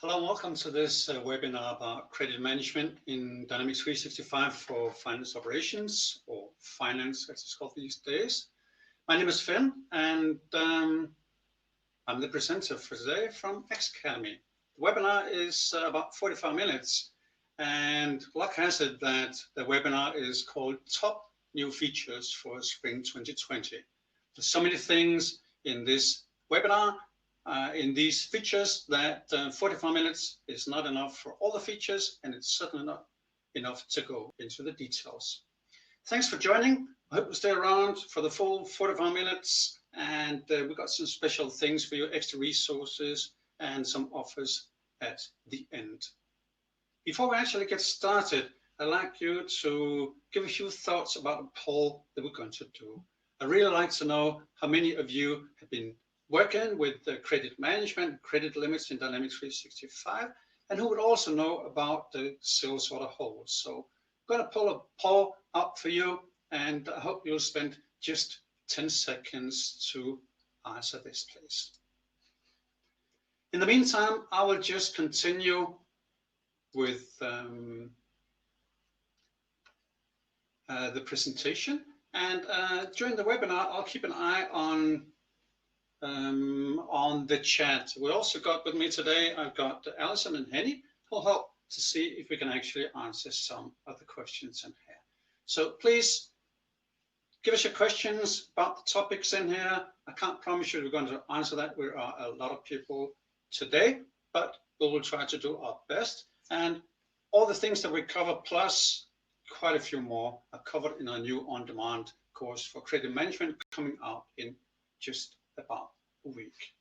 Hello and welcome to this webinar about credit management in Dynamics 365 for finance operations, or finance as it's called these days. My name is Finn, and I'm the presenter for today from AXcademy. The webinar is about 45 minutes, and luck has it that the webinar is called Top New Features for Spring 2020. There's so many things in this webinar, in these features, that 45 minutes is not enough for all the features, and it's certainly not enough to go into the details. Thanks for joining. I hope you stay around for the full 45 minutes, and we've got some special things for you, extra resources and some offers at the end. Before we actually get started, I'd like you to give a few thoughts about the poll that we're going to do. I'd really like to know how many of you have been working with the credit management, credit limits in Dynamics 365, and who would also know about the sales order hold. So I'm going to pull a poll up for you, and I hope you'll spend just 10 seconds to answer this, please. In the meantime, I will just continue with the presentation, and during the webinar, I'll keep an eye on the chat. We also got with me today, I've got Alison and Henny, who'll help to see if we can actually answer some of the questions in here. So please give us your questions about the topics in here. I can't promise you we're going to answer that. There are a lot of people today, but we will try to do our best. And all the things that we cover, plus quite a few more, are covered in our new on-demand course for credit management coming out in just about a week.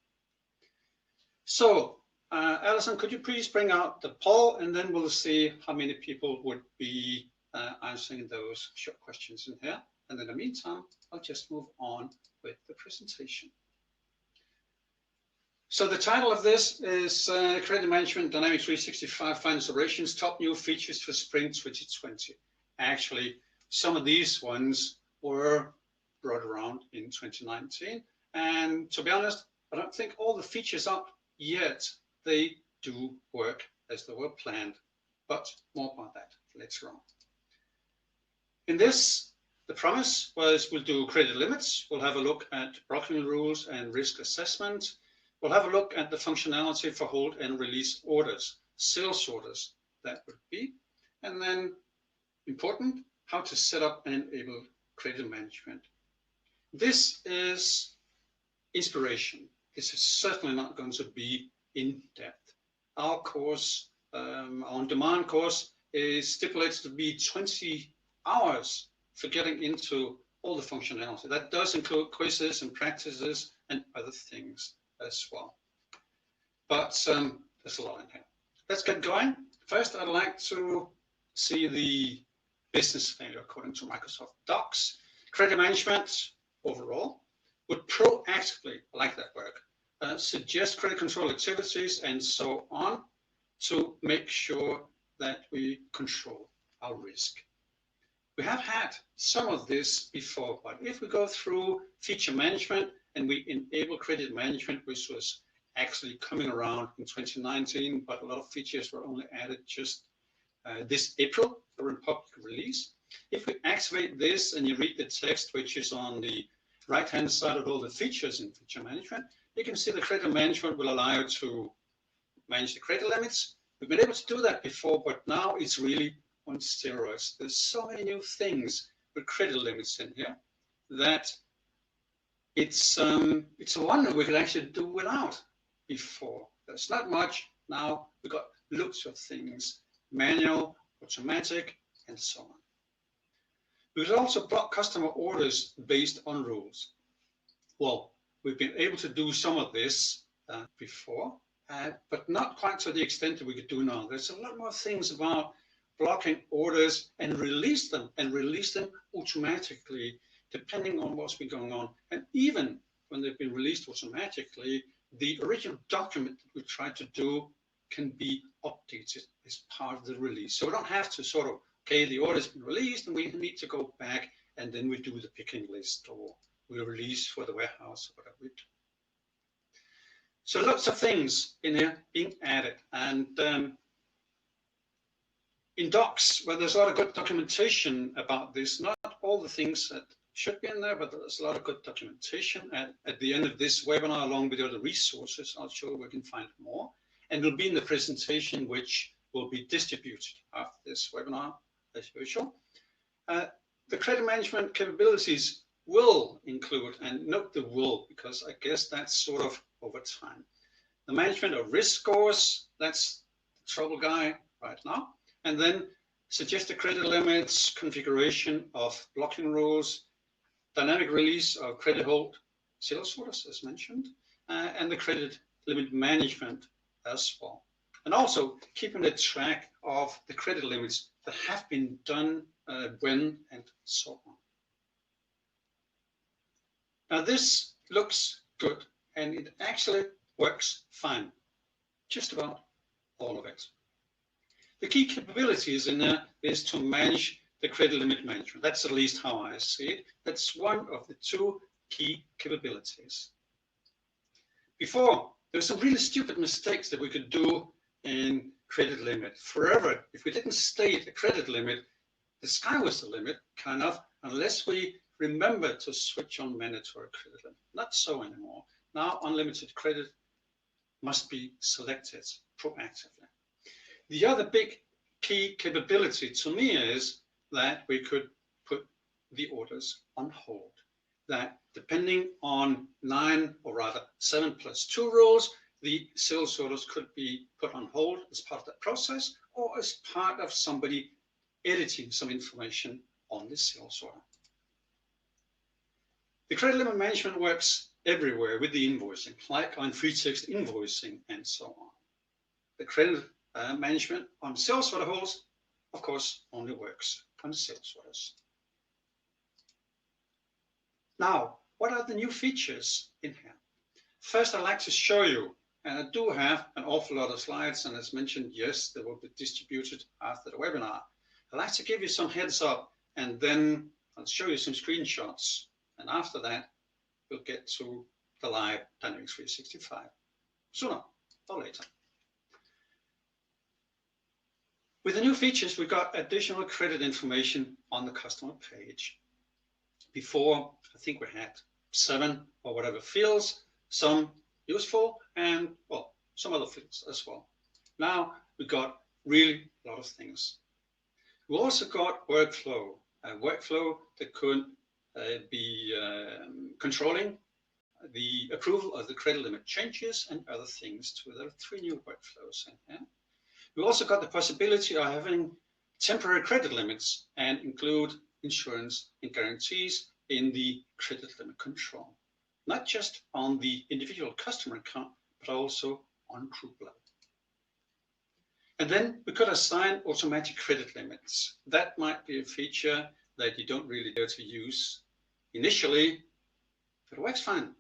So, Alison, could you please bring out the poll, and then we'll see how many people would be answering those short questions in here. And in the meantime, I'll just move on with the presentation. So the title of this is Credit Management Dynamics 365 Finance Operations Top New Features for Spring 2020. Actually, some of these ones were brought around in 2019. And to be honest, I don't think all the features up yet. They do work as they were planned, but more about that later on. In this, the promise was we'll do credit limits. We'll have a look at blocking rules and risk assessment. We'll have a look at the functionality for hold and release orders, sales orders that would be. And then, important, how to set up and enable credit management. This is inspiration. This is certainly not going to be in depth. Our course, our on-demand course, is stipulated to be 20 hours for getting into all the functionality. That does include quizzes and practices and other things as well. But there's a lot in here. Let's get going. First, I'd like to see the business failure according to Microsoft Docs. Credit management overall would proactively, I like that word, suggest credit control activities and so on to make sure that we control our risk. We have had some of this before, but if we go through feature management and we enable credit management, which was actually coming around in 2019, but a lot of features were only added just this April for in public release. If we activate this and you read the text, which is on the right-hand side of all the features in feature management, you can see the credit management will allow you to manage the credit limits. We've been able to do that before, but now it's really on steroids. There's so many new things with credit limits in here that it's a wonder we could actually do without before. There's not much. Now we've got lots of things, manual, automatic, and so on. We could also block customer orders based on rules. Well, we've been able to do some of this before, but not quite to the extent that we could do now. There's a lot more things about blocking orders and release them automatically, depending on what's been going on. And even when they've been released automatically, the original document that we tried to do can be updated as part of the release. So we don't have to sort of, okay, the order's been released and we need to go back and then we do the picking list, or we release for the warehouse, or whatever we do. So lots of things in here being added, and in docs where there's a lot of good documentation about this, not all the things that should be in there, but there's a lot of good documentation. At the end of this webinar, along with the other resources, I'll show you where you can find more, and it'll be in the presentation which will be distributed after this webinar as usual. The credit management capabilities will include, and note the will, because I guess that's sort of over time. The management of risk scores, that's the trouble guy right now. And then suggested credit limits, configuration of blocking rules, dynamic release of credit hold sales orders, as mentioned, and the credit limit management as well. And also keeping a track of the credit limits that have been done, when, and so on. Now this looks good, and it actually works fine, just about all of it. The key capabilities in there is to manage the credit limit management. That's at least how I see it. That's one of the two key capabilities. Before, there were some really stupid mistakes that we could do in credit limit. Forever, if we didn't state a credit limit, the sky was the limit, kind of, unless we remember to switch on mandatory credit limit. Not so anymore. Now, unlimited credit must be selected proactively. The other big key capability to me is that we could put the orders on hold. That depending on 9 or rather 7+2 rules, the sales orders could be put on hold as part of that process or as part of somebody editing some information on the sales order. The credit limit management works everywhere with the invoicing, like on free text invoicing and so on. The credit management on sales order holds, of course, only works on sales orders. Now, what are the new features in here? First, I'd like to show you, and I do have an awful lot of slides, and as mentioned, yes, they will be distributed after the webinar. I'd like to give you some heads up, and then I'll show you some screenshots, and after that, we'll get to the live Dynamics 365 sooner or later. With the new features, we got additional credit information on the customer page. Before, I think we had 7 or whatever fields, some useful and, well, some other fields as well. Now we got really a lot of things. We also got workflow, a workflow that could be controlling the approval of the credit limit changes and other things too. There are 3 new workflows in here. We also got the possibility of having temporary credit limits and include insurance and guarantees in the credit limit control, not just on the individual customer account, but also on group level. And then we could assign automatic credit limits. That might be a feature that you don't really dare to use initially, but it works fine.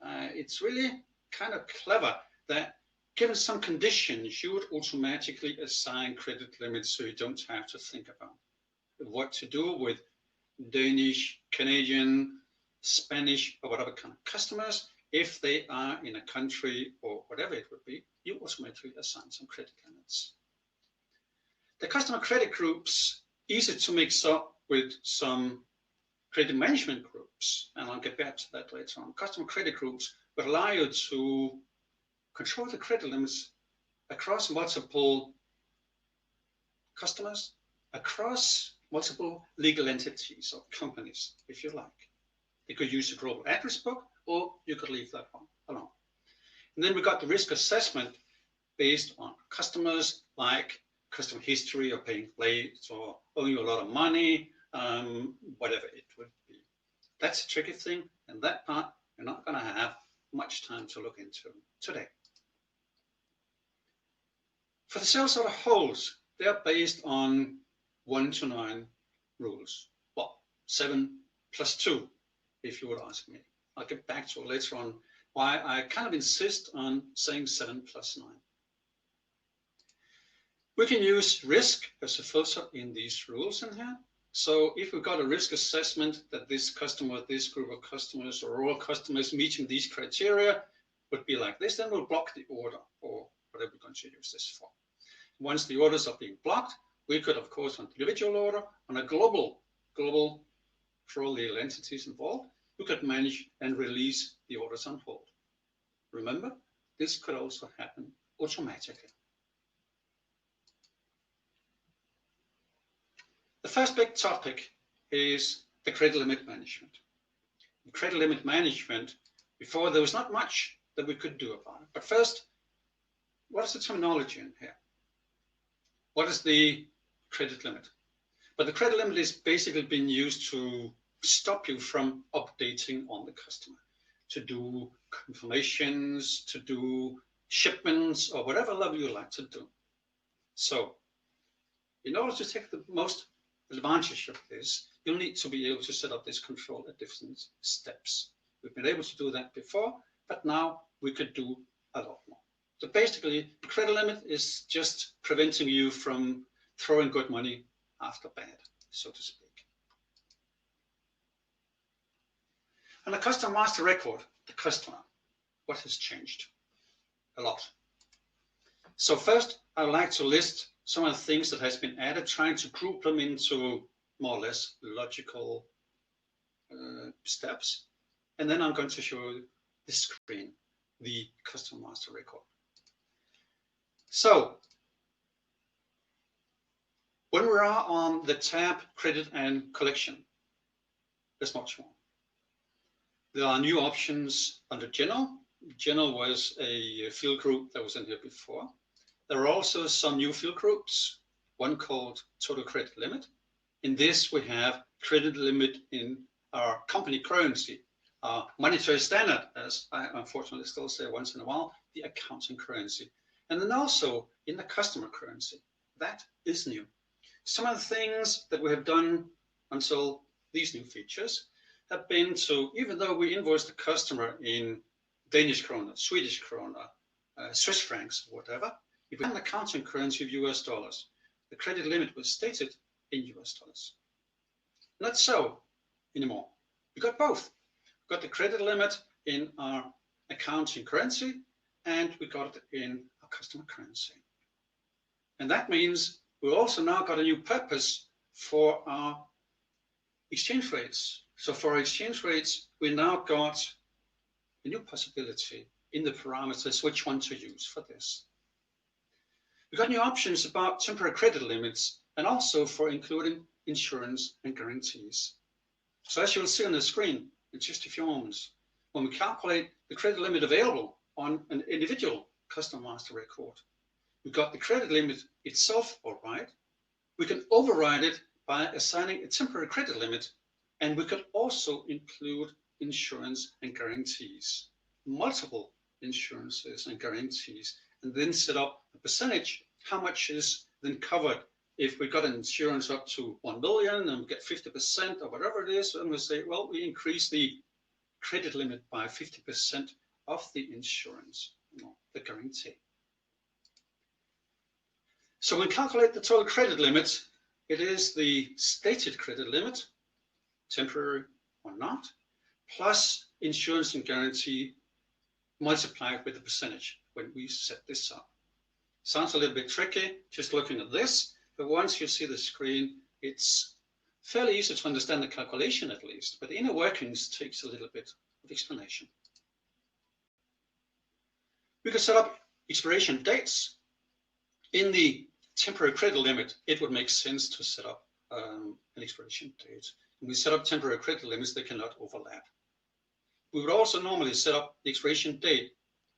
It's really kind of clever that given some conditions, you would automatically assign credit limits so you don't have to think about what to do with Danish, Canadian, Spanish, or whatever kind of customers. If they are in a country or whatever it would be, you automatically assign some credit limits. The customer credit groups, easy to mix up with some credit management groups, and I'll get back to that later on. Customer credit groups would allow you to control the credit limits across multiple customers, across multiple legal entities or companies, if you like. You could use the global address book, or you could leave that one alone. And then we got the risk assessment based on customers, like customer history or paying late or owing you a lot of money, whatever it would be. That's a tricky thing, and that part we're not going to have much time to look into today. For the sales order holds, they are based on 1 to 9 rules. Well, 7+2, if you would ask me. I'll get back to it later on why I kind of insist on saying 7+9. We can use risk as a filter in these rules in here. So if we've got a risk assessment that this customer, this group of customers, or all customers meeting these criteria, would be like this, then we'll block the order or whatever we're going to use this for. Once the orders are being blocked, we could, of course, on individual order, on a global for all legal entities involved, we could manage and release the orders on hold. Remember, this could also happen automatically. The first big topic is the credit limit management. In credit limit management, before there was not much that we could do about it. But first, what is the terminology in here? What is the credit limit? But the credit limit is basically being used to stop you from updating on the customer, to do confirmations, to do shipments, or whatever level you like to do. So in order to take the most advantage of this, you'll need to be able to set up this control at different steps. We've been able to do that before, but now we could do a lot more. So basically, the credit limit is just preventing you from throwing good money after bad, so to speak. And the customer master record, the customer, what has changed? A lot. So first, I would like to list some of the things that has been added, trying to group them into more or less logical steps. And then I'm going to show you the screen, the customer master record. So when we are on the tab credit and collection, there's much more. There are new options under general. General was a field group that was in here before. There are also some new field groups, one called total credit limit. In this, we have credit limit in our company currency, our monetary standard, as I unfortunately still say once in a while, the accounting currency. And then also in the customer currency. That is new. Some of the things that we have done until these new features have been to, even though we invoice the customer in Danish kroner, Swedish kroner, Swiss francs, whatever, if we have an accounting currency of US dollars, the credit limit was stated in US dollars. Not so anymore. We got both. We got the credit limit in our accounting currency, and we got it in our customer currency. And that means we also now got a new purpose for our exchange rates. So for our exchange rates, we now got a new possibility in the parameters which one to use for this. We got new options about temporary credit limits and also for including insurance and guarantees. So as you'll see on the screen in just a few moments, when we calculate the credit limit available on an individual customer master record, we got the credit limit itself all right. We can override it by assigning a temporary credit limit, and we could also include insurance and guarantees, multiple insurances and guarantees, and then set up a percentage, how much is then covered. If we got an insurance up to 1 million and we get 50% or whatever it is, and we say, well, we increase the credit limit by 50% of the insurance, the guarantee. So we calculate the total credit limit. It is the stated credit limit, temporary or not, plus insurance and guarantee multiplied with the percentage when we set this up. Sounds a little bit tricky just looking at this, but once you see the screen, it's fairly easy to understand the calculation at least, but the inner workings takes a little bit of explanation. We could set up expiration dates. In the temporary credit limit, it would make sense to set up an expiration date. When we set up temporary credit limits, they cannot overlap. We would also normally set up the expiration date.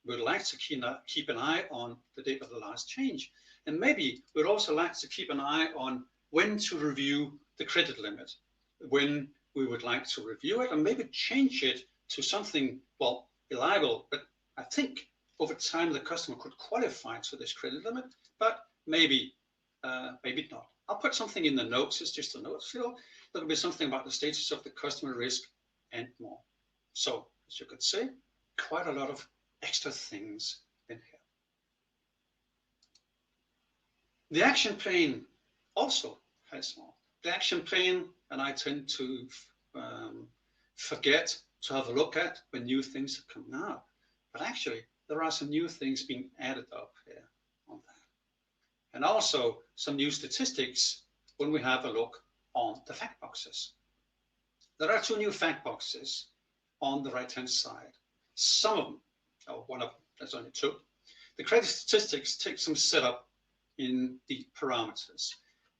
We would like to keep an eye on the date of the last change. And maybe we'd also like to keep an eye on when to review the credit limit, when we would like to review it, and maybe change it to something, well, reliable. But I think over time the customer could qualify to this credit limit, but maybe not. I'll put something in the notes. It's just a note field. There'll be something about the status of the customer risk and more. So as you could see, quite a lot of extra things in here. The action pane also has more. The action pane, and I tend to forget to have a look at when new things are coming out. But actually, there are some new things being added up here on that. And also some new statistics when we have a look on the fact boxes. There are 2 new fact boxes on the right-hand side. Some of them, or one of them, there's only 2. The credit statistics take some setup in the parameters.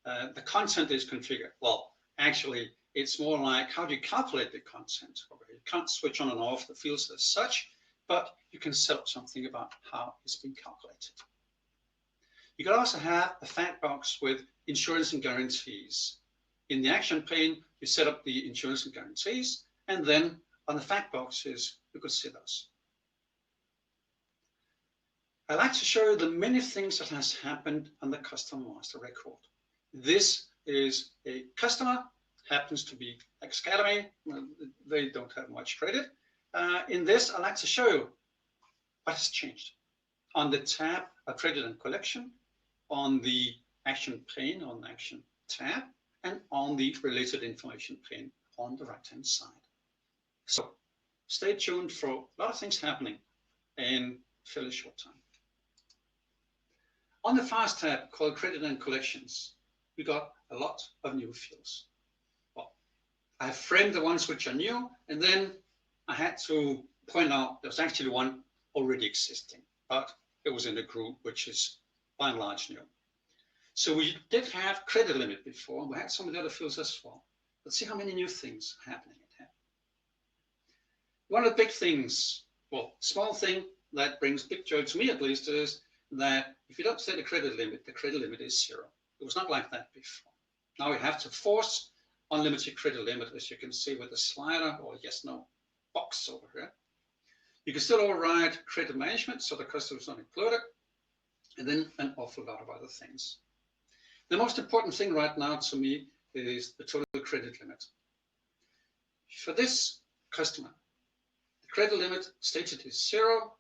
The content is configured. Well, actually, it's more like how do you calculate the content? You can't switch on and off the fields as such, but you can set up something about how it's been calculated. You can also have a fact box with insurance and guarantees. In the action pane, you set up the insurance and guarantees, and then on the fact boxes, you could see those. I like to show you the many things that has happened on the customer master record. This is a customer, happens to be AXcademy. Well, they don't have much credit. In this, I like to show you what has changed. On the tab of credit and collection, on the action pane, on the action tab, and on the related information pane on the right-hand side. So stay tuned for a lot of things happening in a fairly short time. On the fast tab called credit and collections, we got a lot of new fields. Well, I framed the ones which are new, and then I had to point out there's actually one already existing, but it was in a group which is by and large new. So we did have credit limit before, and we had some of the other fields as well. Let's see how many new things are happening in here. One of the big things, well, small thing that brings big joy to me at least, is that if you don't set a credit limit, the credit limit is 0. It was not like that before. Now we have to force unlimited credit limit, as you can see with the slider or yes, no box over here. You can still override credit management, so the customer is not included, and then an awful lot of other things. The most important thing right now to me is the total credit limit. For this customer, the credit limit stated is 0.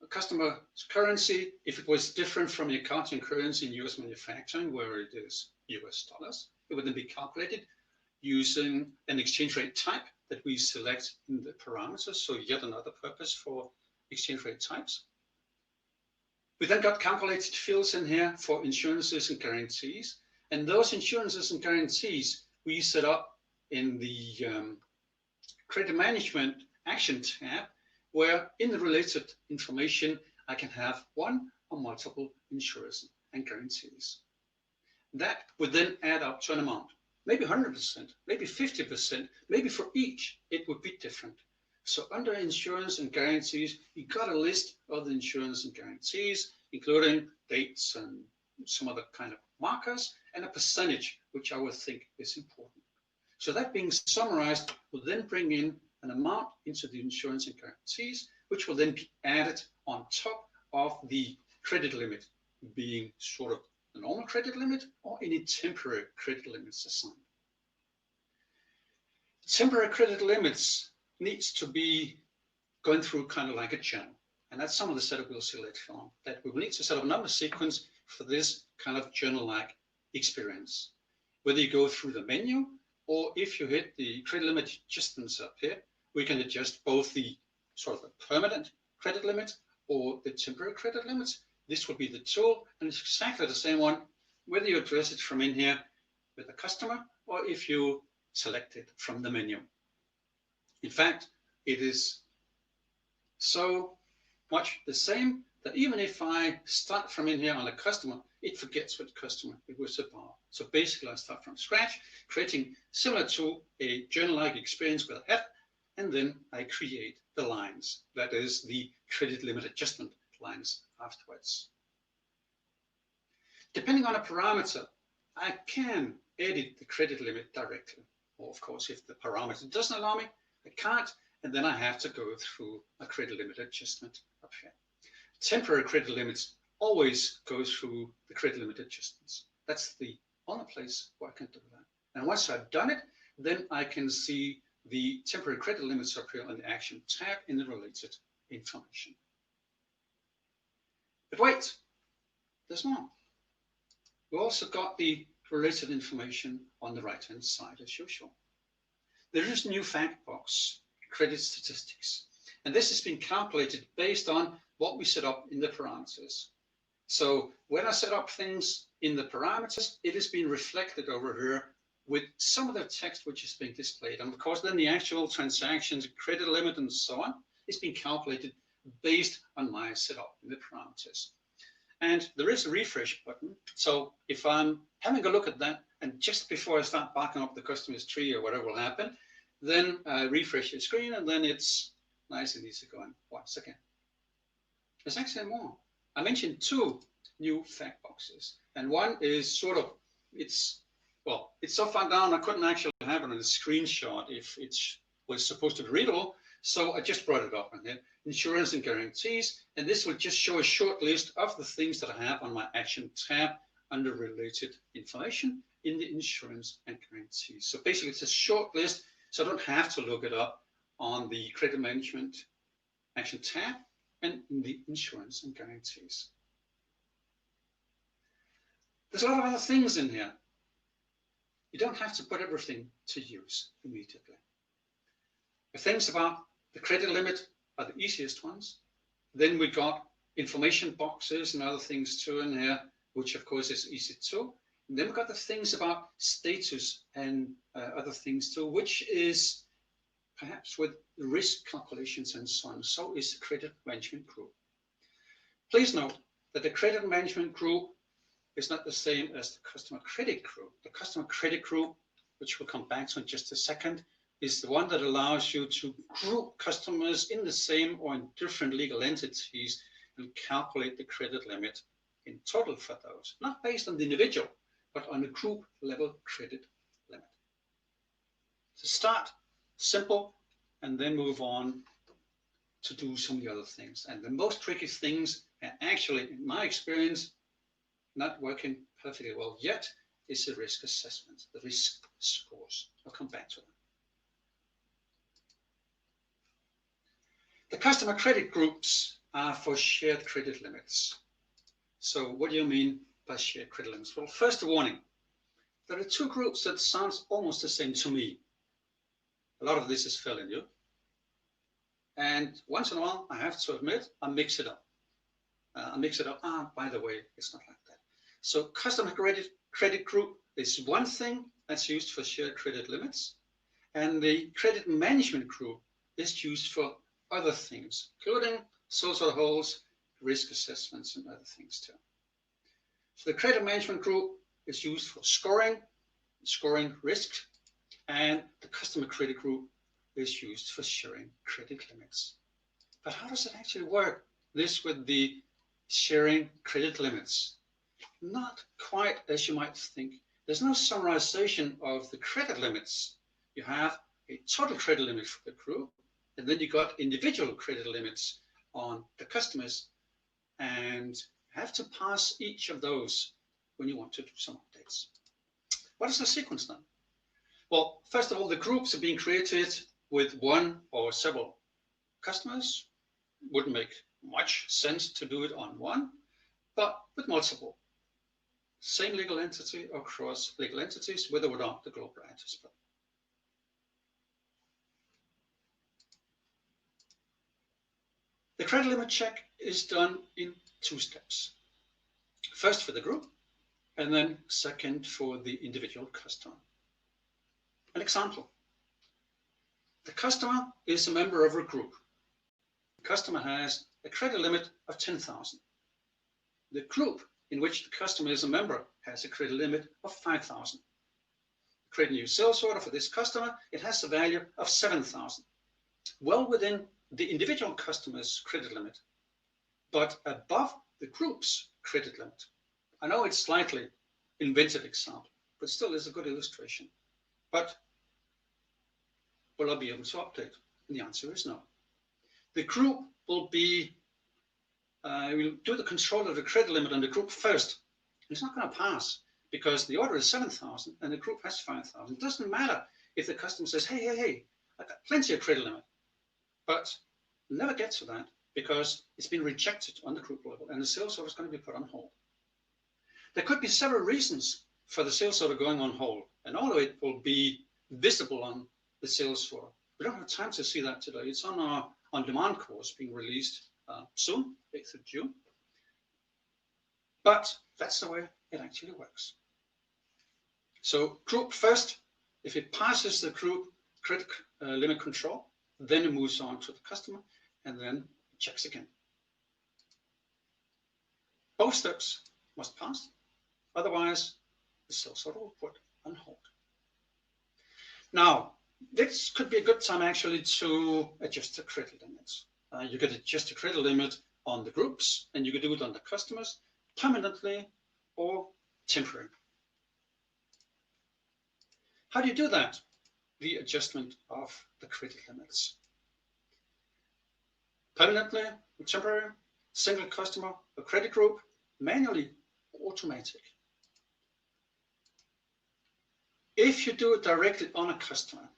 The customer's currency, if it was different from the accounting currency in US manufacturing, where it is US dollars, it would then be calculated using an exchange rate type that we select in the parameters. So yet another purpose for exchange rate types. We then got calculated fields in here for insurances and guarantees. And those insurances and guarantees we set up in the credit management action tab, where in the related information, I can have one or multiple insurers and guarantees. That would then add up to an amount, maybe 100%, maybe 50%, maybe for each, it would be different. So under insurance and guarantees, you got a list of the insurance and guarantees, including dates and some other kind of markers, and a percentage, which I would think is important. So that being summarized will then bring in an amount into the insurance and guarantees, which will then be added on top of the credit limit, being sort of the normal credit limit or any temporary credit limits assigned. Temporary credit limits needs to be going through kind of like a channel. And that's some of the setup we'll see later on, that we will need to set up a number sequence for this kind of journal-like experience. Whether you go through the menu, or if you hit the credit limit adjustments up here, we can adjust both the sort of the permanent credit limit or the temporary credit limits. This will be the tool, and it's exactly the same one, whether you address it from in here with the customer, or if you select it from the menu. In fact, it is so much the same that even if I start from in here on a customer, it forgets what customer it was about. So basically I start from scratch, creating similar to a journal-like experience with a head, and then I create the lines. That is the credit limit adjustment lines afterwards. Depending on a parameter, I can edit the credit limit directly. Or of course, if the parameter doesn't allow me, I can't, and then I have to go through a credit limit adjustment up here. Temporary credit limits always go through the credit limit adjustments. That's the only place where I can do that. And once I've done it, then I can see the temporary credit limits up here on the action tab in the related information. But wait, there's more. We also got the related information on the right hand side as usual. There is a new fact box, credit statistics. And this has been calculated based on what we set up in the parameters. So when I set up things in the parameters, it has been reflected over here with some of the text which is being displayed. And of course, then the actual transactions, credit limit, and so on is being calculated based on my setup in the parameters. And there is a refresh button. So if I'm having a look at that, and just before I start barking up the customer's tree or whatever will happen, then I refresh the screen, and then it's nice and easy going once again. There's actually more. I mentioned two new fact boxes, and one is sort of, it's so far down I couldn't actually have it on a screenshot if it was supposed to be readable, so I just brought it up on here. Insurance and guarantees, and this will just show a short list of the things that I have on my action tab under related information in the insurance and guarantees. So basically it's a short list, so I don't have to look it up on the credit management action tab and in the insurance and guarantees. There's a lot of other things in here. You don't have to put everything to use immediately. The things about the credit limit are the easiest ones. Then we got information boxes and other things too in here, which of course is easy too. And then we got the things about status and other things too, which is perhaps with risk calculations and so on. So is the credit management group. Please note that the credit management group is not the same as the customer credit group. The customer credit group, which we'll come back to in just a second, is the one that allows you to group customers in the same or in different legal entities and calculate the credit limit in total for those, not based on the individual, but on the group level credit limit. So start simple and then move on to do some of the other things. And the most tricky things are actually, in my experience, not working perfectly well yet, is the risk assessment, the risk scores. I'll come back to that. The customer credit groups are for shared credit limits. So what do you mean by shared credit limits? Well, first a warning. There are two groups that sounds almost the same to me. A lot of this is fairly new. And once in a while, I have to admit, I mix it up. By the way, it's not like that. So customer credit group is one thing that's used for shared credit limits. And the credit management group is used for other things, including sole sort of holds, risk assessments, and other things too. So the credit management group is used for scoring risk, and the customer credit group is used for sharing credit limits. But how does it actually work, this with the sharing credit limits? Not quite as you might think. There's no summarization of the credit limits. You have a total credit limit for the group, and then you got individual credit limits on the customers, and you have to pass each of those when you want to do some updates. What is the sequence then? Well, first of all, the groups are being created with one or several customers. Wouldn't make much sense to do it on one, but with multiple. Same legal entity across legal entities with or without the global entity split. The credit limit check is done in two steps. First for the group, and then second for the individual customer. An example. The customer is a member of a group. The customer has a credit limit of 10,000. The group in which the customer is a member has a credit limit of 5,000. Create a new sales order for this customer. It has a value of 7,000. Well within the individual customer's credit limit, but above the group's credit limit. I know it's slightly invented example, but still is a good illustration. But will I be able to update? And the answer is no. The group will be, we'll do the control of the credit limit on the group first. It's not going to pass because the order is 7,000 and the group has 5,000. It doesn't matter if the customer says, hey, I got plenty of credit limit. But never get to that because it's been rejected on the group level and the sales order is going to be put on hold. There could be several reasons for the sales order going on hold, and all of it will be visible on the sales order. We don't have time to see that today. It's on our on-demand course being released soon, 8th of June. But that's the way it actually works. So group first, if it passes the group credit limit control, then it moves on to the customer and then it checks again. Both steps must pass, otherwise the sales order will put on hold. Now, this could be a good time actually to adjust the credit limits. You could adjust the credit limit on the groups, and you could do it on the customers permanently or temporarily. How do you do that? The adjustment of the credit limits. Permanently or temporary, single customer or credit group, manually or automatic. If you do it directly on a customer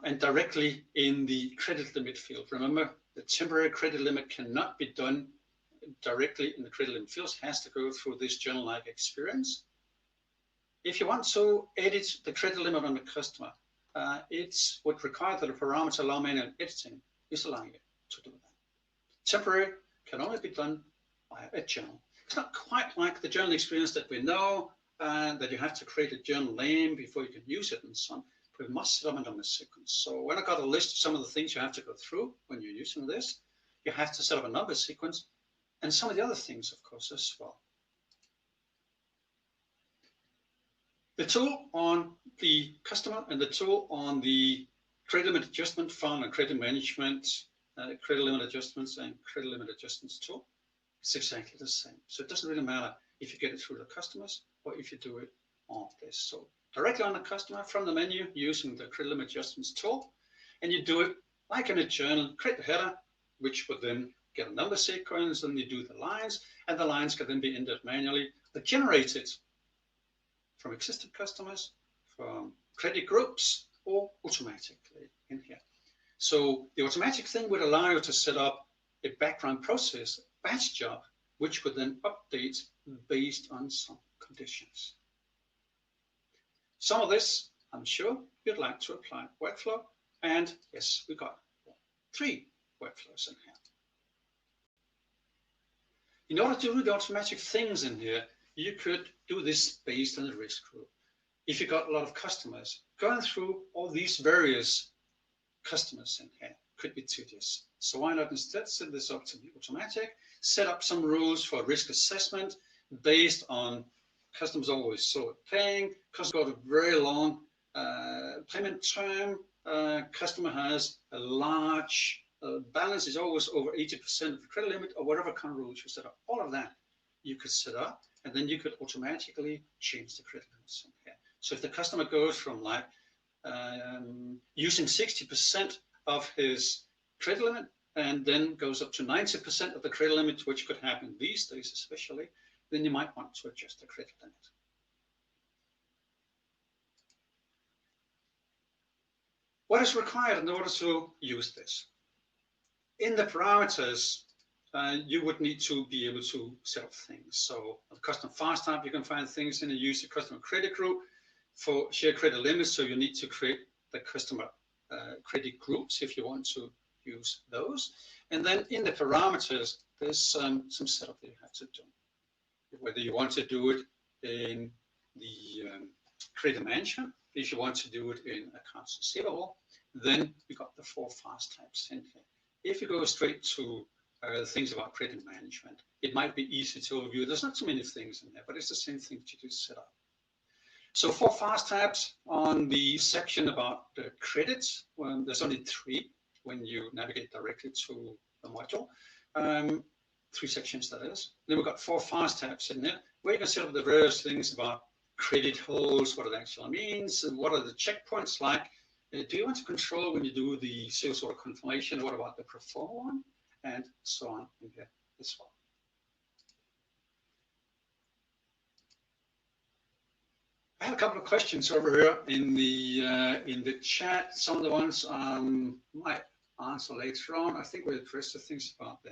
and directly in the credit limit field, remember the temporary credit limit cannot be done directly in the credit limit fields, has to go through this journal-like experience. If you want to edit the credit limit on the customer, it would require that the parameter allow manual editing is allowing you to do that. Temporary can only be done by a journal. It's not quite like the journal experience that we know, that you have to create a journal name before you can use it and so on. But we must set up a number sequence. So when I got a list of some of the things you have to go through when you're using this, you have to set up a number sequence and some of the other things, of course, as well. The tool on the customer and the tool on the credit limit adjustment fund and credit management, credit limit adjustments and credit limit adjustments tool, it's exactly the same. So it doesn't really matter if you get it through the customers or if you do it on this. So directly on the customer from the menu using the credit limit adjustments tool, and you do it like in a journal, create the header, which would then get a number sequence, and you do the lines, and the lines can then be entered manually, but generated from existing customers, from credit groups, or automatically in here. So the automatic thing would allow you to set up a background process, batch job, which would then update based on some conditions. Some of this, I'm sure you'd like to apply workflow, and yes, we got 3 workflows in here. In order to do the automatic things in here, you could do this based on the risk group. If you got a lot of customers, going through all these various customers in here could be tedious. So why not instead set this up to be automatic, set up some rules for risk assessment based on customers always slow paying, customer got a very long payment term, customer has a large balance, is always over 80% of the credit limit, or whatever kind of rules you set up. All of that you could set up, and then you could automatically change the credit limits in here. So if the customer goes from like using 60% of his credit limit and then goes up to 90% of the credit limit, which could happen these days especially, then you might want to adjust the credit limit. What is required in order to use this? In the parameters, you would need to be able to set up things. So on the custom fast tab, you can find things in the user customer credit group for shared credit limits. So you need to create the customer credit groups if you want to use those. And then in the parameters, there's some setup that you have to do. Whether you want to do it in the credit management, if you want to do it in accounts receivable, then you got the 4 fast types in here. If you go straight to things about credit management, it might be easy to overview. There's not too many things in there, but it's the same thing to do set up. So 4 fast tabs on the section about the credits. Well, there's only 3 when you navigate directly to the module. 3 sections, that is. Then we've got 4 fast tabs in there where you can set up the various things about credit holds, what it actually means, and what are the checkpoints like. Do you want to control when you do the sales order confirmation? What about the pro forma one? And so on in here as well. I have a couple of questions over here in the chat. Some of the ones might answer later on. I think we'll address the things about the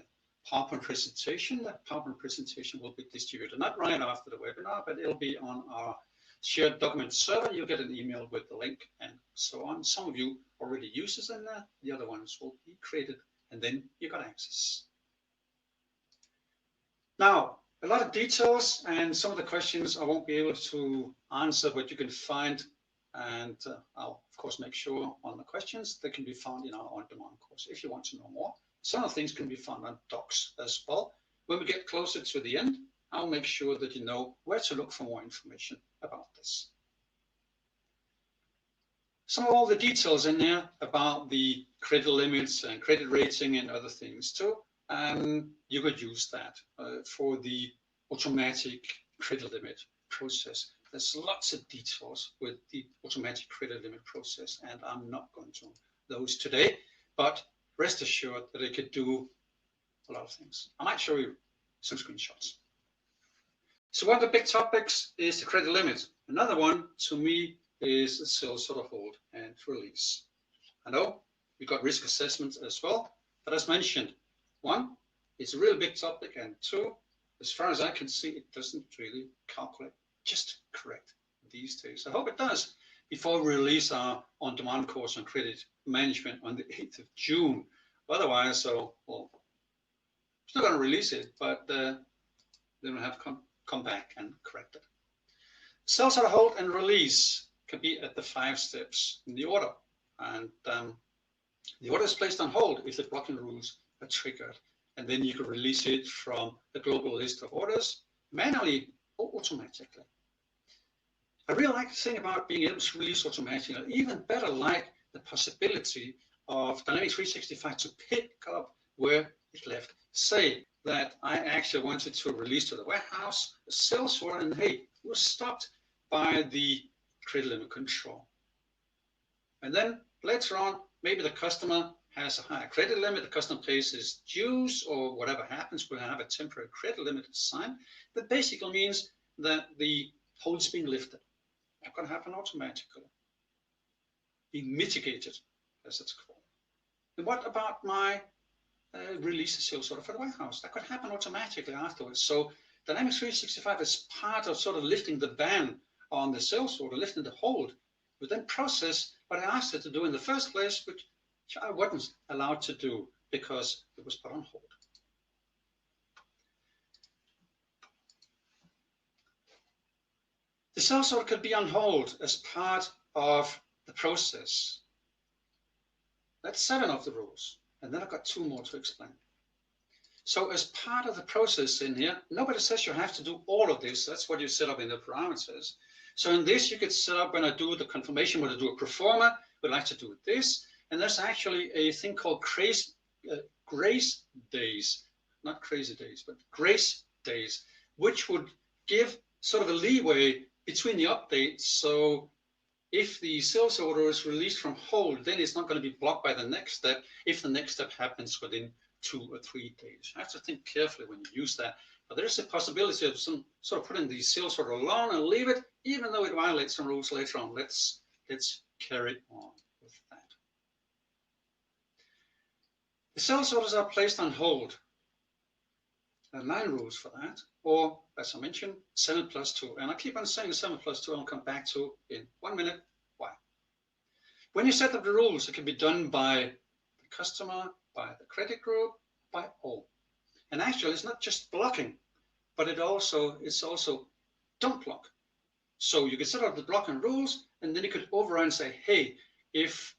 PowerPoint presentation. That PowerPoint presentation will be distributed not right after the webinar, but it'll be on our shared document server. You'll get an email with the link and so on. Some of you already users in there, the other ones will be created, and then you got access. Now, a lot of details and some of the questions I won't be able to answer, but you can find, and I'll of course make sure on the questions they can be found in our on-demand course if you want to know more. Some of the things can be found on docs as well. When we get closer to the end, I'll make sure that you know where to look for more information about this. Some of all the details in there about the credit limits and credit rating and other things too. You could use that for the automatic credit limit process. There's lots of details with the automatic credit limit process, and I'm not going to those today, but rest assured that it could do a lot of things. I might show you some screenshots. So one of the big topics is the credit limit. Another one to me is the sales order hold and release. I know we got risk assessment as well, but as mentioned, one, it's a really big topic, and two, as far as I can see, it doesn't really calculate just correct these days. I hope it does before we release our on-demand course on credit management on the 8th of June. Otherwise, we'll still going to release it, but then we'll have to come back and correct it. Sales order hold and release can be at the 5 steps in the order, and the order is placed on hold if the blocking rules are triggered, and then you can release it from the global list of orders manually or automatically. I really like the thing about being able to release automatically. I even better like the possibility of Dynamics 365 to pick up where it left. Say that I actually wanted to release to the warehouse a sales order, and hey, it was stopped by the credit limit control. And then later on, maybe the customer has a higher credit limit, the customer pays his dues, or whatever happens, we'll have a temporary credit limit assigned. That basically means that the hold is being lifted. That can happen automatically, being mitigated, as it's called. And what about my release the sales order for the warehouse? That could happen automatically afterwards. So Dynamics 365 is part of sort of lifting the ban on the sales order, lifting the hold, but then process what I asked it to do in the first place, which I wasn't allowed to do because it was put on hold. The sales order could be on hold as part of the process. That's 7 of the rules, and then I've got 2 more to explain. So as part of the process in here, nobody says you have to do all of this. That's what you set up in the parameters. So in this, you could set up when I do the confirmation, when I do a pro forma, we'd like to do this. And there's actually a thing called grace days, not crazy days, but grace days, which would give sort of a leeway between the updates. So if the sales order is released from hold, then it's not going to be blocked by the next step if the next step happens within 2 or 3 days. You have to think carefully when you use that. But there's a possibility of some sort of putting the sales order alone and leave it, even though it violates some rules later on. Let's carry on with that. The sales orders are placed on hold. There are 9 rules for that, or as I mentioned, 7+2. And I keep on saying 7+2, I'll come back to in 1 minute why. When you set up the rules, it can be done by the customer, by the credit group, by all. And actually, it's not just blocking, but it's also don't block. So you can set up the blocking rules, and then you could override and say, hey, if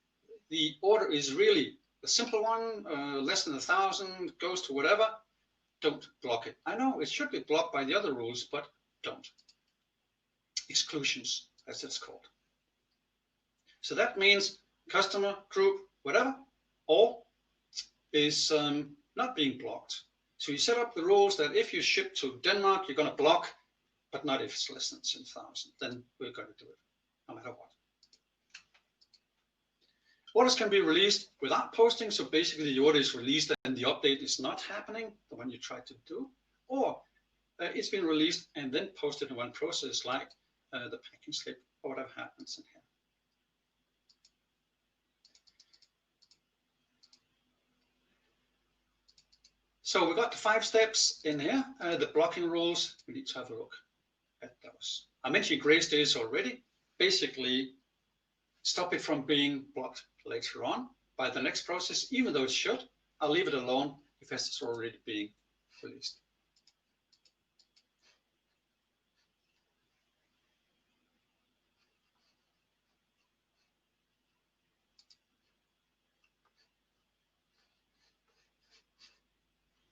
the order is really a simple one, less than 1,000, goes to whatever, don't block it. I know it should be blocked by the other rules, but don't. Exclusions, as it's called. So that means customer, group, whatever, all is not being blocked. So you set up the rules that if you ship to Denmark, you're going to block, but not if it's less than 10,000. Then we're going to do it, no matter what. Orders can be released without posting. So basically the order is released and the update is not happening, the one you tried to do, or it's been released and then posted in one process, like the packing slip or whatever happens in here. So we've got the 5 steps in here, the blocking rules. We need to have a look at those. I mentioned grace days already. Basically, stop it from being blocked later on by the next process, even though it should. I'll leave it alone if it's already being released.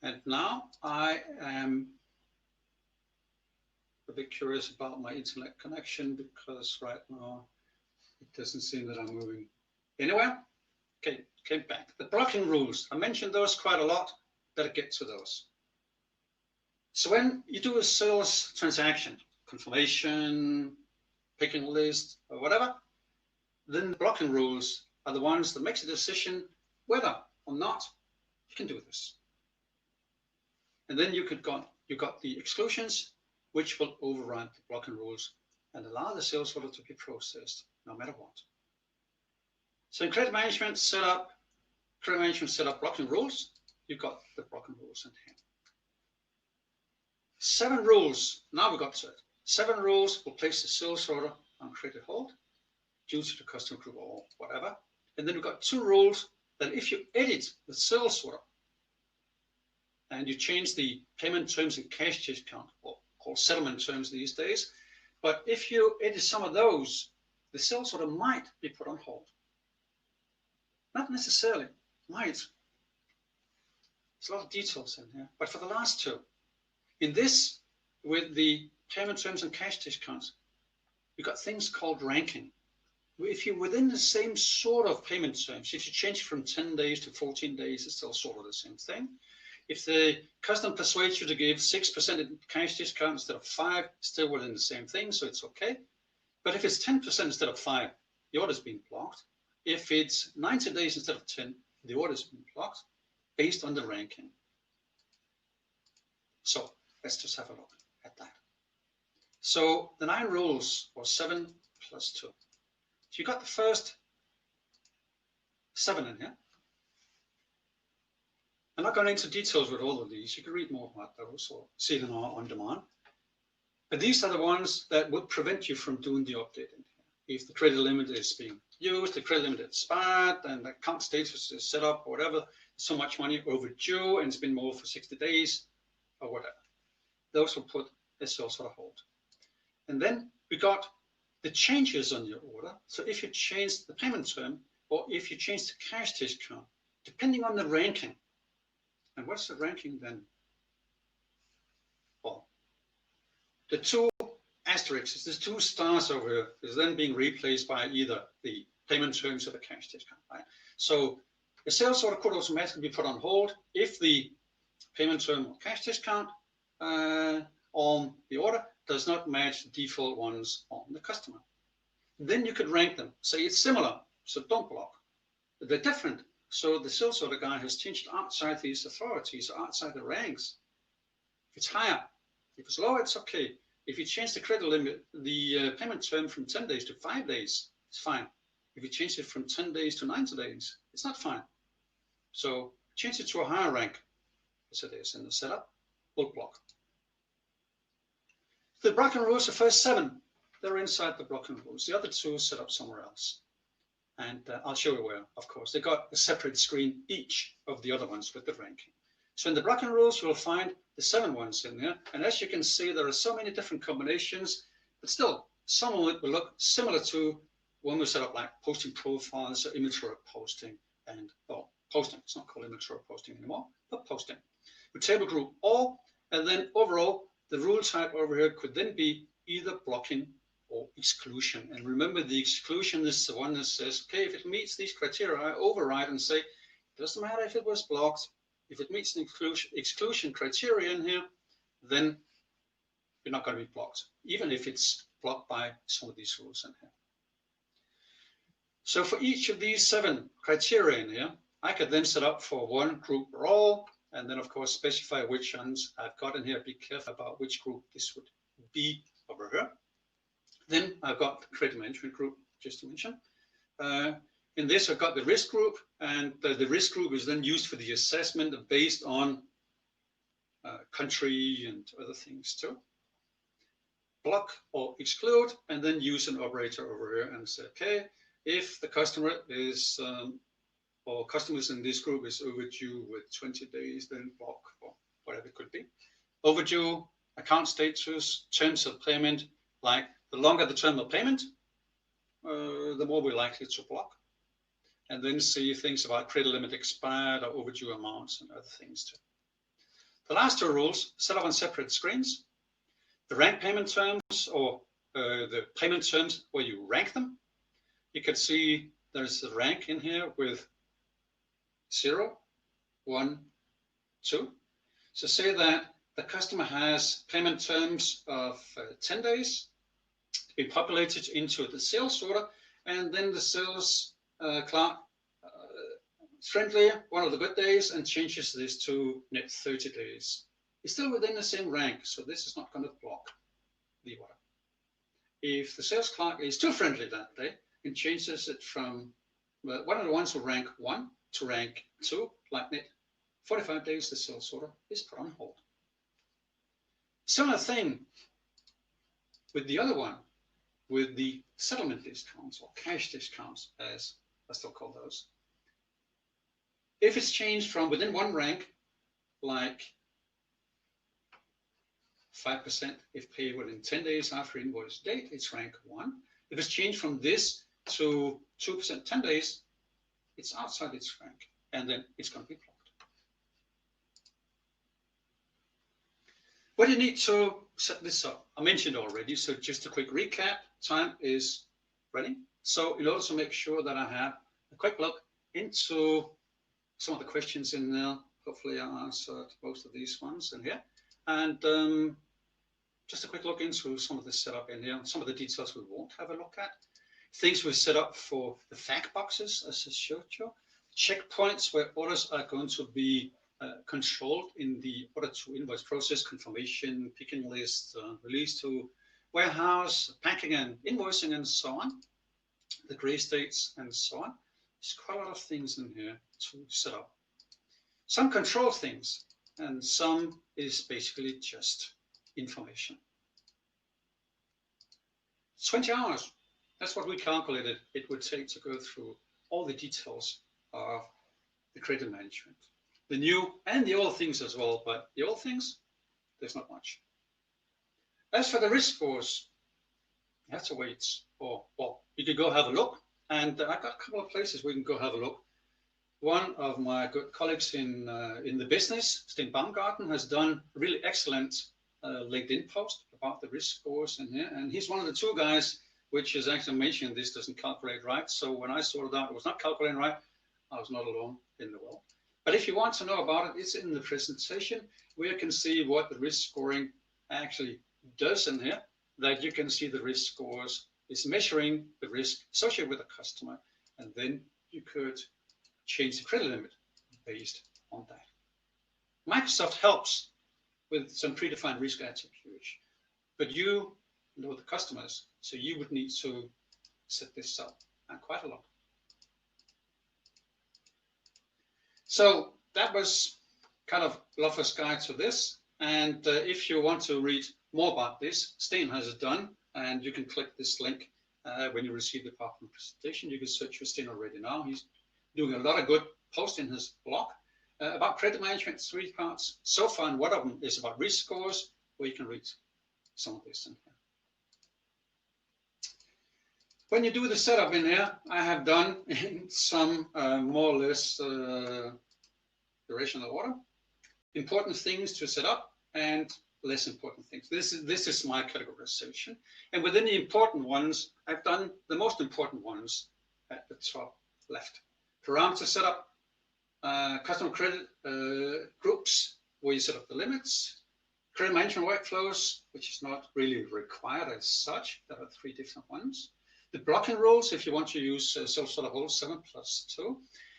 And now I am a bit curious about my internet connection, because right now it doesn't seem that I'm moving anywhere. Okay, came back. The blocking rules, I mentioned those quite a lot. Better get to those. So when you do a sales transaction, confirmation, picking list, or whatever, then the blocking rules are the ones that makes a decision whether or not you can do this. And then you got the exclusions, which will override the blocking rules and allow the sales order to be processed no matter what. So in credit management setup blocking rules, you've got the blocking rules in here. 7 rules, now we got to it. 7 rules will place the sales order on credit hold due to the customer group or whatever. And then we've got 2 rules that if you edit the sales order and you change the payment terms and cash discount, or called settlement terms these days, but if you edit some of those, the sales order might be put on hold. Not necessarily, might. There's a lot of details in here, but for the last 2, in this, with the payment terms and cash discounts, you've got things called ranking. If you're within the same sort of payment terms, if you change it from 10 days to 14 days, it's still sort of the same thing. If the customer persuades you to give 6% in cash discount instead of 5%, still within the same thing, so it's okay. But if it's 10% instead of 5%, the order's been blocked. If it's 90 days instead of 10, the order's been blocked based on the ranking. So let's just have a look at that. So the 9 rules, or 7 plus 2. So you got the first 7 in here. I'm not going into details with all of these. You can read more about those or see them on demand. But these are the ones that would prevent you from doing the update in here. If the credit limit is being used, the credit limit is expired, and the account status is set up, or whatever, so much money overdue, and it's been more for 60 days, or whatever. Those will put a sales order hold. And then we got the changes on your order. So if you change the payment term, or if you change the cash discount, depending on the ranking. And what's the ranking then? Well, the 2 asterisks, there's 2 stars over here, is then being replaced by either the payment terms or the cash discount, right? So the sales order could automatically be put on hold if the payment term or cash discount on the order does not match the default ones on the customer. Then you could rank them, say it's similar, so don't block. They're different, so the sales order guy has changed outside these authorities, outside the ranks. If it's higher, if it's lower, it's okay. If you change the credit limit, the payment term from 10 days to 5 days, it's fine. If you change it from 10 days to 90 days, it's not fine. So change it to a higher rank, as it is in the setup, will block. The blocking rules, the first 7, they're inside the blocking rules. The other 2 are set up somewhere else. And I'll show you where, of course. They got a separate screen, each of the other ones with the ranking. So in the blocking rules, you'll find the 7 ones in there. And as you can see, there are so many different combinations, but still, some of it will look similar to when we set up like posting profiles or immature posting. And, well, posting, it's not called immature posting anymore, but posting. With table group all, and then overall, the rule type over here could then be either blocking or exclusion. And remember, the exclusion is the one that says, okay, if it meets these criteria, I override and say, it doesn't matter if it was blocked. If it meets the exclusion criteria in here, then you're not going to be blocked, even if it's blocked by some of these rules in here. So for each of these 7 criteria in here, I could then set up for one group or all, and then of course specify which ones I've got in here. Be careful about which group this would be over here. Then I've got the credit management group, just to mention. In this, I've got the risk group, and the risk group is then used for the assessment based on country and other things too. Block or exclude, and then use an operator over here and say, okay, If the customer is, or customers in this group is overdue with 20 days, then block, or whatever it could be. Overdue, account status, terms of payment, like the longer the term of payment, the more we're likely to block. And then see things about credit limit expired or overdue amounts and other things too. The last two rules, set up on separate screens. The rank payment terms, or the payment terms where you rank them. You can see there's a rank in here with 0, 1, 2. So say that the customer has payment terms of 10 days to be populated into the sales order, and then the sales clerk friendly one of the good days and changes this to net 30 days. It's still within the same rank, so this is not going to block the order. If the sales clerk is too friendly that day and changes it from one of the ones who rank 1 to rank 2, like net 45 days, the sales order is put on hold. Similar thing with the other one, with the settlement discounts or cash discounts, as I still call those. If it's changed from within one rank, like 5% if paid within 10 days after invoice date, it's rank 1. If it's changed from this to 2% 10 days, it's outside its rank, and then it's going to be blocked. What do you need to set this up? I mentioned already, so just a quick recap. Time is running. So in order to make sure that I have a quick look into some of the questions in there, hopefully I answered most of these ones in here. And just a quick look into some of the setup in here, some of the details we won't have a look at. Things we've set up for the fact boxes, as I showed you. Checkpoints where orders are going to be controlled in the order to invoice process, confirmation, picking list, release to warehouse, packing and invoicing, and so on. The gray states and so on. There's quite a lot of things in here to set up. Some control things, and some is basically just information. 20 hours. That's what we calculated it would take to go through all the details of the credit management. The new and the old things as well, but the old things, there's not much. As for the risk scores, you have to wait, or well, you can go have a look. And I've got a couple of places we can go have a look. One of my good colleagues in the business, Sten Baumgarten, has done a really excellent LinkedIn post about the risk scores in here. And he's one of the two guys which is actually mentioning this doesn't calculate right. So when I sorted out it was not calculating right, I was not alone in the world. But if you want to know about it, it's in the presentation where you can see what the risk scoring actually does in here, that you can see the risk scores is measuring the risk associated with a customer, and then you could change the credit limit based on that. Microsoft helps with some predefined risk attribution, but you know the customers, so you would need to set this up, and quite a lot. So that was kind of Loffer's guide to this, and if you want to read more about this, Sten has it done, and you can click this link when you receive the PowerPoint presentation. You can search for Sten already now. He's doing a lot of good posts in his blog about credit management, 3 parts so far, and one of them is about risk scores, where you can read some of this in here. When you do the setup in here, I have done in some more or less directional order. Important things to set up and less important things. This is my categorization. And within the important ones, I've done the most important ones at the top left. Parameter setup, customer credit groups, where you set up the limits. Credit management workflows, which is not really required as such. There are 3 different ones. The blocking rules, if you want to use self-starter whole 7+2.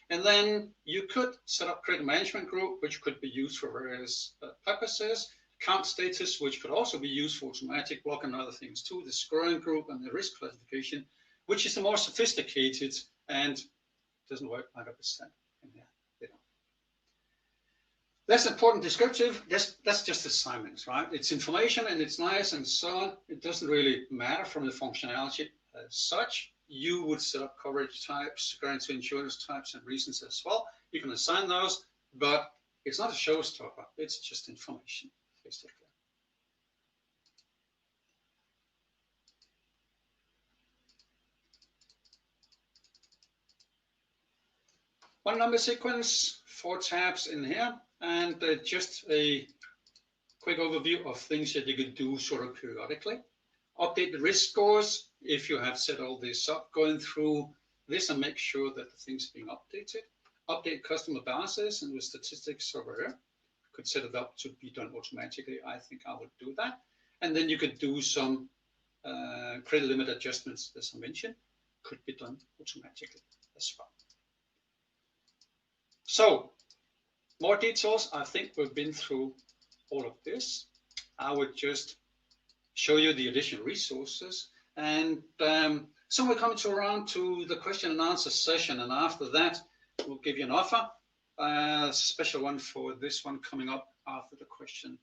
And then you could set up credit management group, which could be used for various purposes. Account status, which could also be used for automatic block and other things too. The scoring group and the risk classification, which is the more sophisticated and doesn't work 100% in there. Less important descriptive, that's just assignments, right? It's information and it's nice and so on. It doesn't really matter from the functionality as such. you would set up coverage types, guarantee insurance types and reasons as well. You can assign those, but it's not a showstopper. It's just information, basically. One number sequence, 4 tabs in here, and just a quick overview of things that you could do sort of periodically. Update the risk scores if you have set all this up, going through this and make sure that the things are being updated. Update customer balances and the statistics over here. Could set it up to be done automatically. I think I would do that. And then you could do some credit limit adjustments, as I mentioned, could be done automatically as well. So, more details. I think we've been through all of this. I would just show you the additional resources, and so we're coming around to the question and answer session, and after that we'll give you an offer, a special one for this one coming up after the question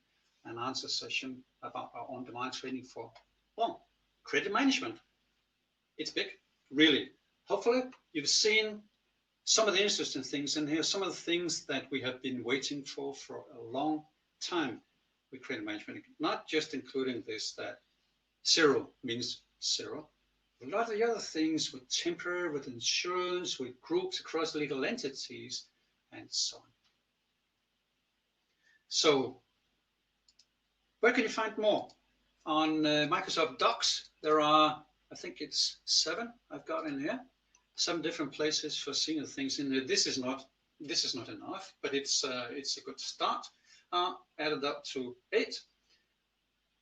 and answer session about our on-demand training for, well, credit management. It's big, really. Hopefully you've seen some of the interesting things in here, some of the things that we have been waiting for a long time with credit management, not just including this, that zero means zero. A lot of the other things with temporary, with insurance, with groups across legal entities, and so on. So, where can you find more? On Microsoft Docs, there are, I think it's 7 I've got in here. 7 different places for seeing the things in there. This is not enough, but it's a good start. Added up to 8.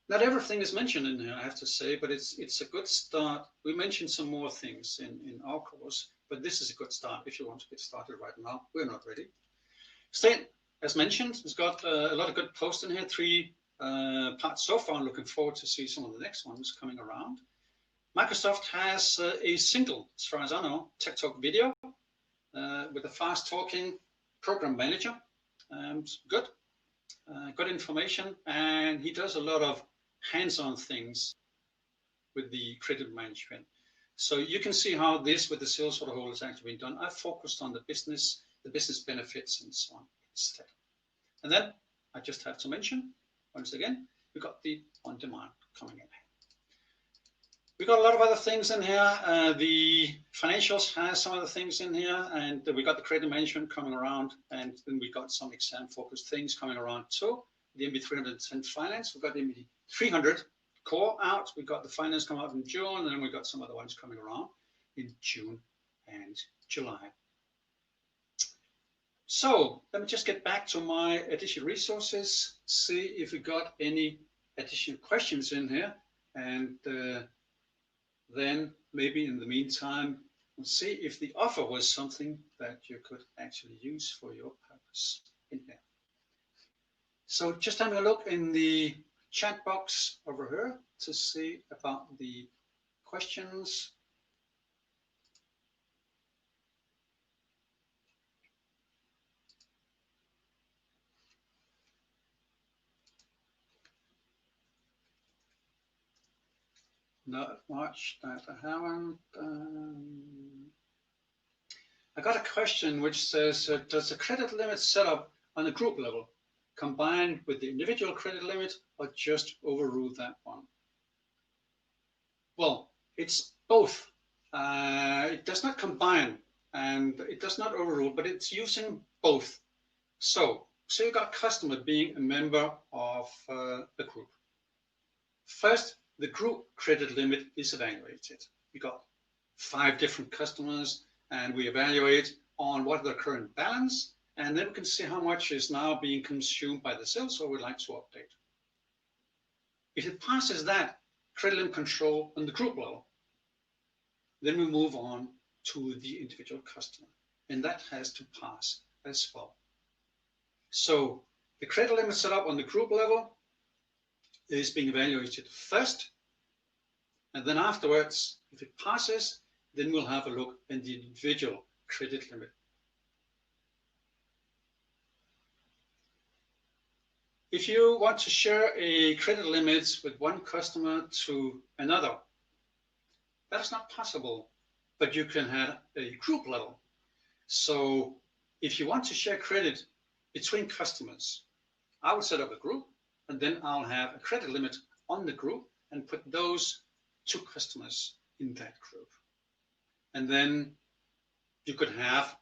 Not everything is mentioned in here, I have to say, but it's a good start. We mentioned some more things in our course, but this is a good start if you want to get started right now. We're not ready. Stan, as mentioned, has got a lot of good posts in here, 3 parts so far. I'm looking forward to see some of the next ones coming around. Microsoft has a single, as far as I know, Tech Talk video with a fast talking program manager. Good. Good information, and he does a lot of hands-on things with the credit management. So you can see how this with the sales for the whole is actually being done. I've focused on the business benefits and so on instead. And then I just have to mention, once again, we've got the on-demand coming in. We've got a lot of other things in here. The financials has some other things in here, and we got the credit management coming around, and then we got some exam-focused things coming around too. The MB310 finance, we've got the MB300 core out. We got the finance coming out in June, and then we got some other ones coming around in June and July. So let me just get back to my additional resources, see if we got any additional questions in here, and then maybe in the meantime, we'll see if the offer was something that you could actually use for your purpose in here. So just having a look in the chat box over here to see about the questions. Not much that I haven't. I got a question which says, does the credit limit set up on the group level combine with the individual credit limit or just overrule that one? Well, it's both. It does not combine and it does not overrule, but it's using both. So say you got a customer being a member of the group. First, the group credit limit is evaluated. We got 5 different customers and we evaluate on what their current balance, and then we can see how much is now being consumed by the sales or we'd like to update. If it passes that credit limit control on the group level, then we move on to the individual customer, and that has to pass as well. So the credit limit set up on the group level is being evaluated first, and then afterwards, if it passes, then we'll have a look at the individual credit limit. If you want to share a credit limit with one customer to another, that is not possible but you can have a group level. So if you want to share credit between customers, I will set up a group, and then I'll have a credit limit on the group and put those 2 customers in that group. And then you could have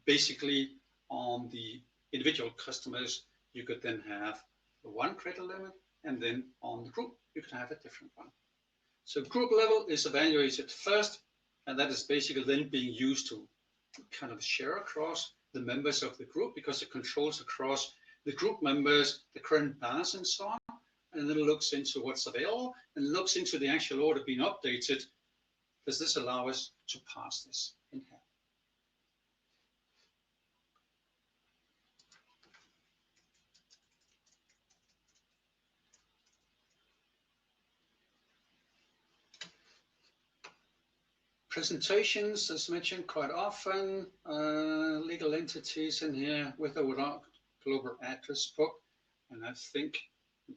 basically on the individual customers, you could then have one credit limit, and then on the group, you could have a different one. So group level is evaluated first, and that is basically then being used to kind of share across the members of the group, because it controls across the group members, the current balance and so on, and then it looks into what's available and looks into the actual order being updated. Does this allow us to pass this in here? Presentations, as mentioned quite often, legal entities in here with or without global address book. And I think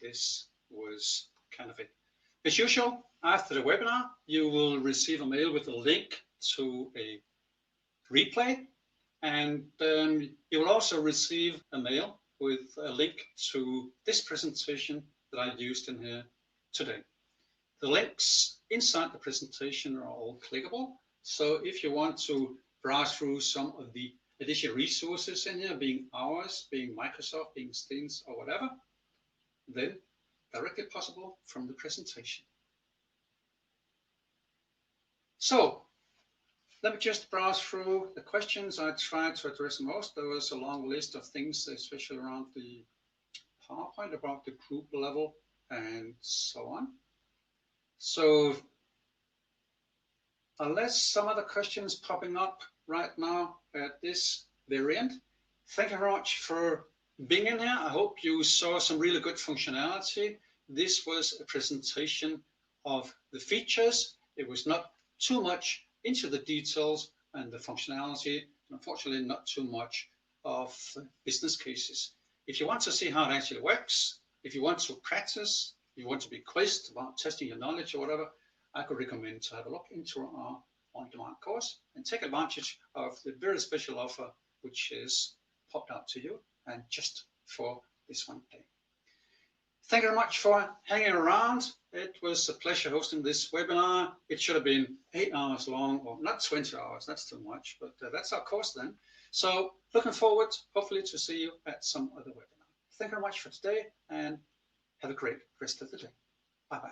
this was kind of it. As usual, after the webinar, you will receive a mail with a link to a replay. And you will also receive a mail with a link to this presentation that I used in here today. The links inside the presentation are all clickable. So if you want to browse through some of the additional resources in here, being ours, being Microsoft, being Steam's or whatever, then directly possible from the presentation. So let me just browse through the questions. I tried to address most. There was a long list of things, especially around the PowerPoint, about the group level and so on. So unless some other questions popping up right now at this very end, thank you very much for being in here. I hope you saw some really good functionality. This was a presentation of the features. It was not too much into the details and the functionality, and unfortunately not too much of business cases. If you want to see how it actually works, if you want to practice, you want to be quizzed about testing your knowledge or whatever, I could recommend to have a look into our on-demand course and take advantage of the very special offer which is popped out to you and just for this one day. Thank you very much for hanging around. It was a pleasure hosting this webinar. It should have been 8 hours long, or not 20 hours, that's too much, but that's our course then. So looking forward, hopefully, to see you at some other webinar. Thank you very much for today, and have a great rest of the day. Bye-bye.